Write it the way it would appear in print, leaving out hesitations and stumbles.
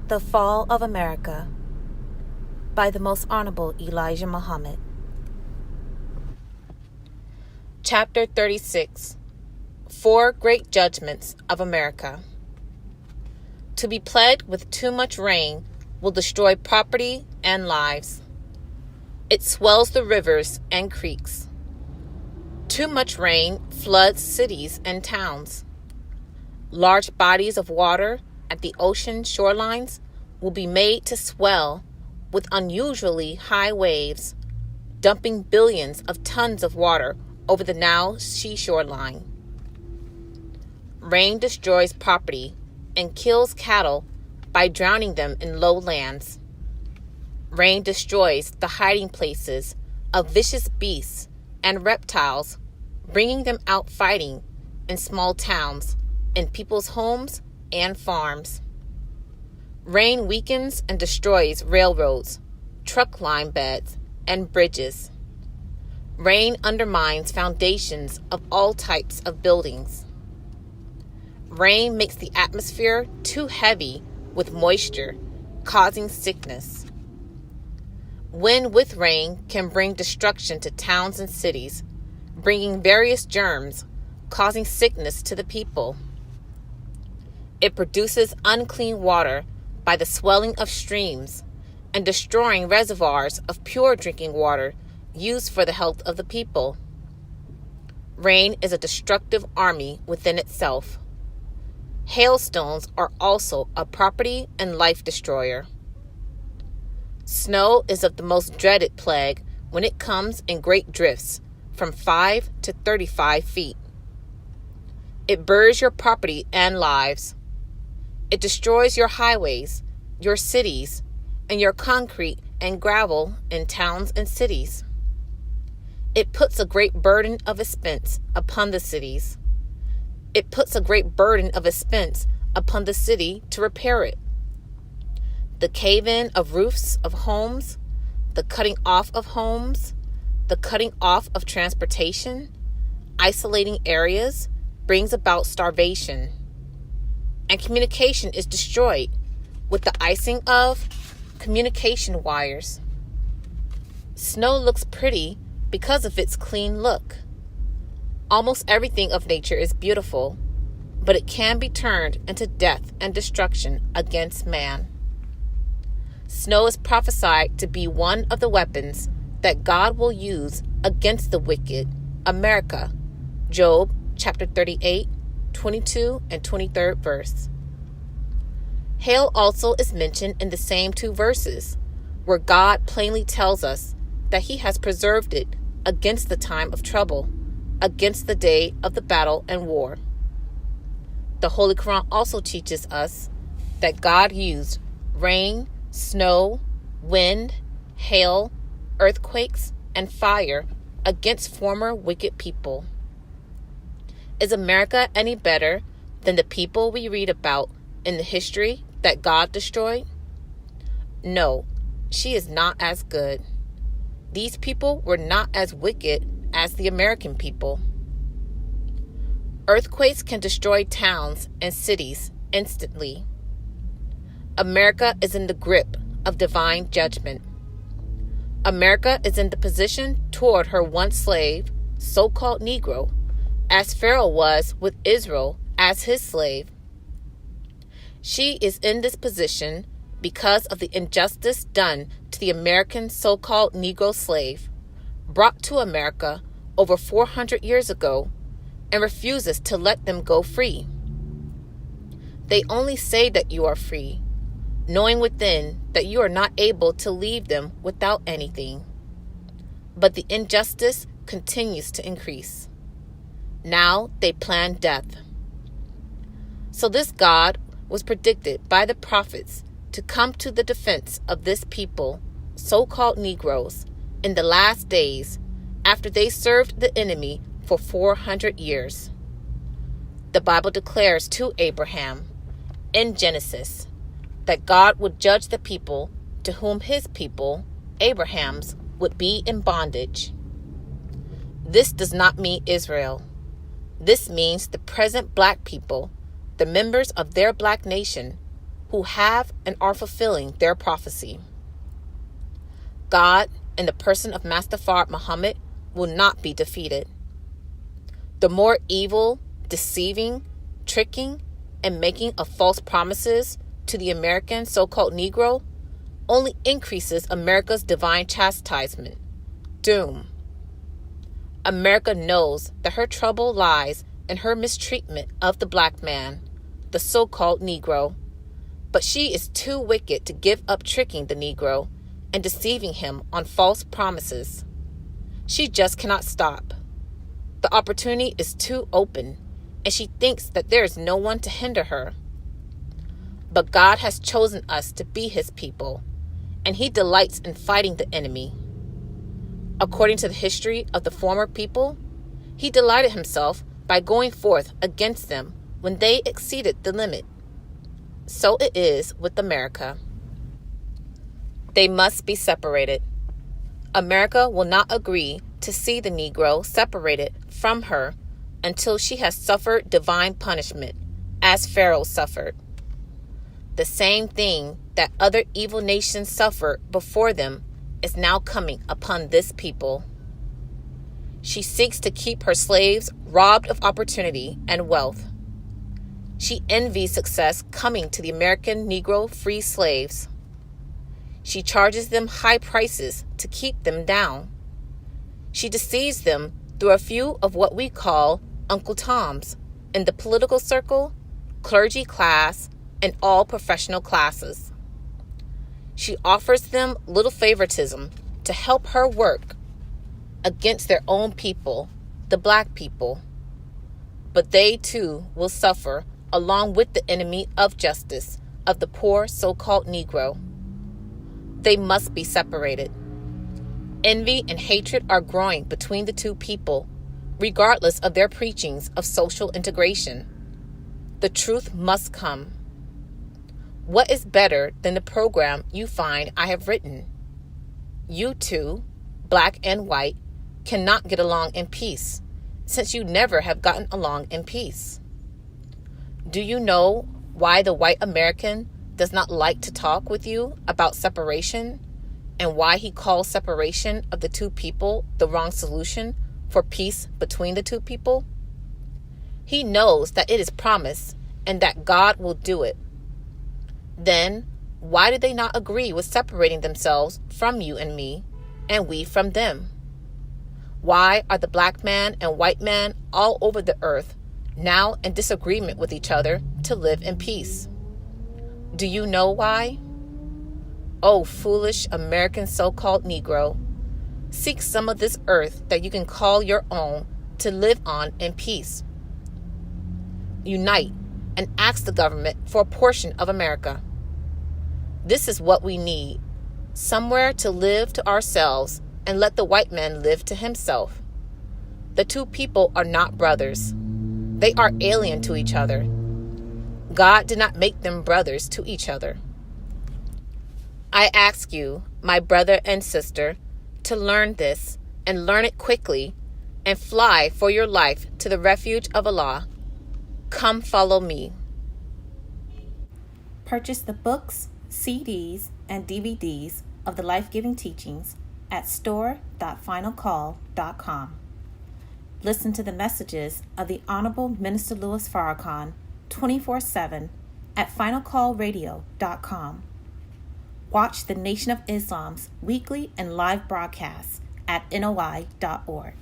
The Fall of America by the Most Honorable Elijah Muhammad. Chapter 36. 4 Great Judgments of America. To be plagued with too much rain will destroy property and lives. It swells the rivers and creeks. Too much rain floods cities and towns. Large bodies of water at the ocean shorelines will be made to swell with unusually high waves, dumping billions of tons of water over the now seashore line. Rain destroys property and kills cattle by drowning them in lowlands. Rain destroys the hiding places of vicious beasts and reptiles, bringing them out fighting in small towns, in people's homes and farms. Rain weakens and destroys railroads, truck line beds, and bridges. Rain undermines foundations of all types of buildings. Rain makes the atmosphere too heavy with moisture, causing sickness. Wind with rain can bring destruction to towns and cities, bringing various germs, causing sickness to the people. It produces unclean water by the swelling of streams and destroying reservoirs of pure drinking water used for the health of the people. Rain is a destructive army within itself. Hailstones are also a property and life destroyer. Snow is of the most dreaded plague when it comes in great drifts from 5 to 35 feet. It buries your property and lives. It destroys your highways, your cities, and your concrete and gravel in towns and cities. It puts a great burden of expense upon the cities. It puts a great burden of expense upon the city to repair it. The cave-in of roofs of homes, the cutting off of homes, the cutting off of transportation, isolating areas brings about starvation. And communication is destroyed with the icing of communication wires. Snow looks pretty because of its clean look. Almost everything of nature is beautiful, but it can be turned into death and destruction against man. Snow is prophesied to be one of the weapons that God will use against the wicked, America. Job chapter 38, 22 and 23rd verse. Hail also is mentioned in the same 2 verses, where God plainly tells us that he has preserved it against the time of trouble, against the day of the battle and war. The Holy Quran also teaches us that God used rain, snow, wind, hail, earthquakes, and fire against former wicked people. Is America any better than the people we read about in the history that God destroyed? No, she is not as good. These people were not as wicked as the American people. Earthquakes can destroy towns and cities instantly. America is in the grip of divine judgment. America is in the position toward her once slave, so-called Negro, as Pharaoh was with Israel as his slave. She is in this position because of the injustice done to the American so-called Negro slave, brought to America over 400 years ago, and refuses to let them go free. They only say that you are free, knowing within that you are not able to leave them without anything. But the injustice continues to increase. Now they plan death. So this God was predicted by the prophets to come to the defense of this people, so-called Negroes, in the last days after they served the enemy for 400 years. The Bible declares to Abraham in Genesis that God would judge the people to whom his people, Abraham's, would be in bondage. This does not mean Israel. This means the present black people, the members of their black nation, who have and are fulfilling their prophecy. God, in the person of Master Fard Muhammad, will not be defeated. The more evil, deceiving, tricking, and making of false promises to the American so-called Negro only increases America's divine chastisement, doom. America knows that her trouble lies in her mistreatment of the black man, the so-called Negro, but she is too wicked to give up tricking the Negro and deceiving him on false promises. She just cannot stop. The opportunity is too open, and she thinks that there is no one to hinder her. But God has chosen us to be his people, and he delights in fighting the enemy. According to the history of the former people, he delighted himself by going forth against them when they exceeded the limit. So it is with America. They must be separated. America will not agree to see the Negro separated from her until she has suffered divine punishment, as Pharaoh suffered. The same thing that other evil nations suffered before them is now coming upon this people. She seeks to keep her slaves robbed of opportunity and wealth. She envies success coming to the American Negro free slaves. She charges them high prices to keep them down. She deceives them through a few of what we call Uncle Toms in the political circle, clergy class, and all professional classes. She offers them little favoritism to help her work against their own people, the black people. But they too will suffer along with the enemy of justice of the poor so-called Negro. They must be separated. Envy and hatred are growing between the two people, regardless of their preachings of social integration. The truth must come. What is better than the program you find I have written? You two, black and white, cannot get along in peace, since you never have gotten along in peace. Do you know why the white American does not like to talk with you about separation, and why he calls separation of the two people the wrong solution for peace between the two people? He knows that it is promised and that God will do it. Then, why do they not agree with separating themselves from you and me, and we from them? Why are the black man and white man all over the earth now in disagreement with each other to live in peace? Do you know why? Oh, foolish American so-called Negro, seek some of this earth that you can call your own to live on in peace. Unite and ask the government for a portion of America. This is what we need, somewhere to live to ourselves and let the white man live to himself. The two people are not brothers. They are alien to each other. God did not make them brothers to each other. I ask you, my brother and sister, to learn this and learn it quickly and fly for your life to the refuge of Allah. Come follow me. Purchase the books, CDs, and DVDs of the life-giving teachings at store.finalcall.com. Listen to the messages of the Honorable Minister Louis Farrakhan 24/7 at finalcallradio.com. Watch the Nation of Islam's weekly and live broadcasts at NOI.org.